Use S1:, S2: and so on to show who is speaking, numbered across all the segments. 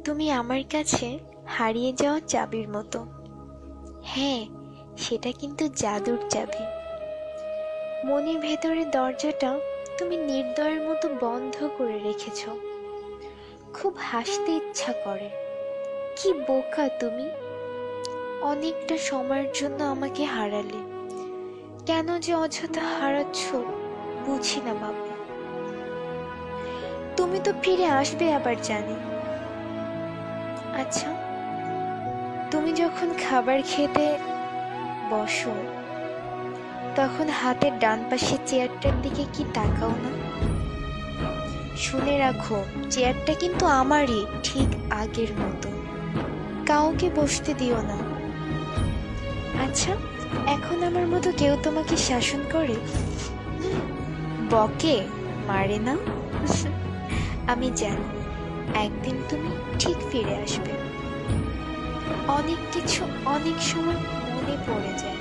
S1: তুমি আমার কাছে হারিয়ে যাওয়া চাবির মতো। হ্যাঁ, সেটা কিন্তু জাদুর চাবি। মনের ভেতরের দরজাটা তুমি নির্দয়ের মতো বন্ধ করে রেখেছ। খুব হাসতে ইচ্ছা করে। কি বোকা তুমি! অনেকটা সময়ের জন্য আমাকে হারালে। কেন যে অযথা হারাচ্ছ বুঝি না বাবা। তুমি তো ফিরে আসবে আবার জানি। আচ্ছা, তুমি যখন খাবার খেতে বসো তখন হাতের ডান পাশের চেয়ারটার দিকে কি তাকাও না? শুনে রাখো, চেয়ারটা কিন্তু আমারই, ঠিক আগের মতো। কাউকে বসতে দিও না। আচ্ছা, এখন আমার মতো কেউ তোমাকে শাসন করে? বকে, মারে না? আমি জানি একদিন তুমি ঠিক ফিরে আসবে। অনেক কিছু অনেক সময় মনে পড়ে যায়,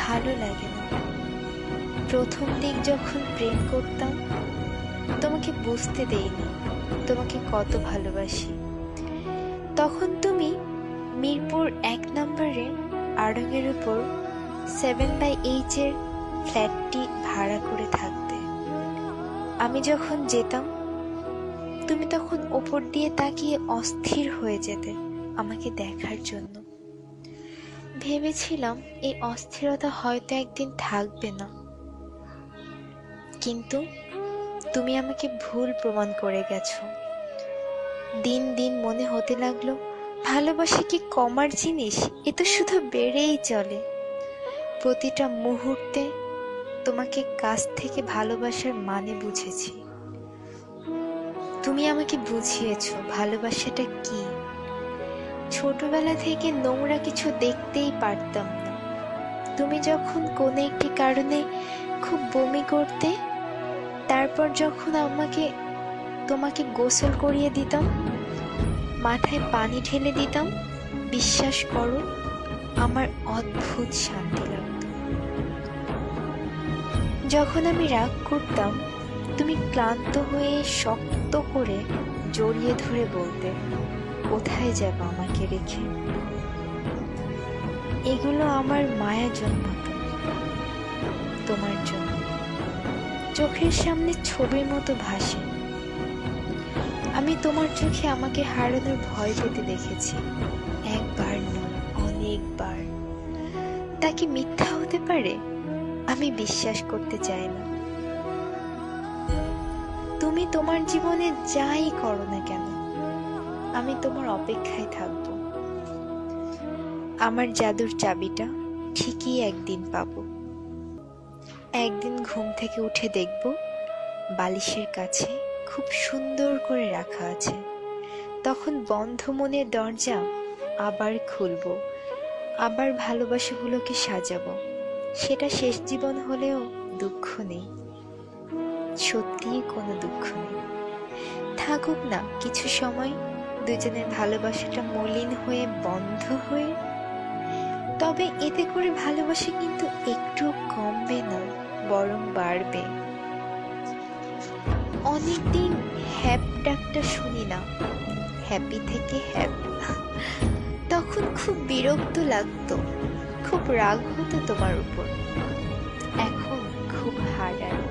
S1: ভালো লাগে না। প্রথম দিক যখন প্রেম করতাম তোমাকে বুঝতে দেইনি তোমাকে কত ভালোবাসি। তখন তুমি মিরপুর 1 নম্বরে আড়ঙের উপর 7/8 এর ফ্ল্যাটটি ভাড়া করে থাকতে। আমি যখন যেতাম তুমি তখন ওপর দিয়ে তাকিয়ে অস্থির হয়ে যেতে আমাকে দেখার জন্য। ভেবেছিলাম এই অস্থিরতা হয়তো একদিন থাকবে না, কিন্তু তুমি আমাকে ভুল প্রমাণ করে গেছো। দিন দিন মনে হতে লাগলো ভালোবাসা কি কমার জিনিস? এ তো শুধু বেড়েই চলে। প্রতিটা মুহূর্তে তোমাকে কাছ থেকে ভালোবাসার মানে বুঝেছি। তুমি আমাকে বুঝিয়েছো ভালোবাসাটা কি। ছোটবেলা থেকে নোংরা কিছু দেখতেই পারতাম না। তুমি যখন কোনো একটি কারণে খুব বমি করতে, তারপর যখন তোমাকে গোসল করিয়ে দিতাম, মাথায় পানি ঢেলে দিতাম, বিশ্বাস করো আমার অদ্ভুত শান্তি লাগত। যখন আমি রাগ করতাম তুমি ক্লান্ত হয়ে শক্ত করে জড়িয়ে ধরে বলতে, কোথায় যাব আমাকে রেখে? এগুলো আমার মায়া জন্মাতো তোমার জন্য। চোখের সামনে ছবির মতো ভাসে। আমি তোমার চোখে আমাকে হারানোর ভয় পেতে দেখেছি, একবার নয় অনেকবার। তা কি মিথ্যা হতে পারে? আমি বিশ্বাস করতে চাই না। তুমি তোমার জীবনে যাই করো না কেন আমি তোমার অপেক্ষায় থাকবো। আমার জাদুর চাবিটা ঠিকই একদিন পাবো। একদিন ঘুম থেকে উঠে দেখব বালিশের কাছে খুব সুন্দর করে রাখা আছে। তখন বন্ধ মনের দরজা আবার খুলবো, আবার ভালোবাসাগুলোকে সাজাবো। সেটা শেষ জীবন হলেও দুঃখ নেই, সত্যিই কোনো দুঃখ নেই। থাকুক না কিছু সময় দুজনের ভালোবাসাটা মলিন হয়ে বন্ধ হয়ে, তবে এতে করে ভালোবাসা কিন্তু একটু কমবে না, বরং বাড়বে। অনেকদিন হ্যাপ ডাকটা শুনি না, হ্যাপি থেকে হ্যাপ। তখন খুব বিরক্ত লাগতো, খুব রাগ হতো তোমার উপর। এখন খুব হারায়,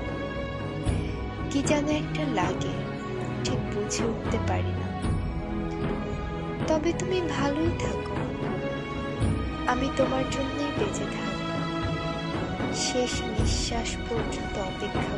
S1: কি যেন একটা লাগে, ঠিক বুঝে উঠতে পারি না। তবে তুমি ভালোই থাকো, আমি তোমার জন্যই বেঁচে থাকবো। শেষ নিঃশ্বাস পর্যন্ত অপেক্ষা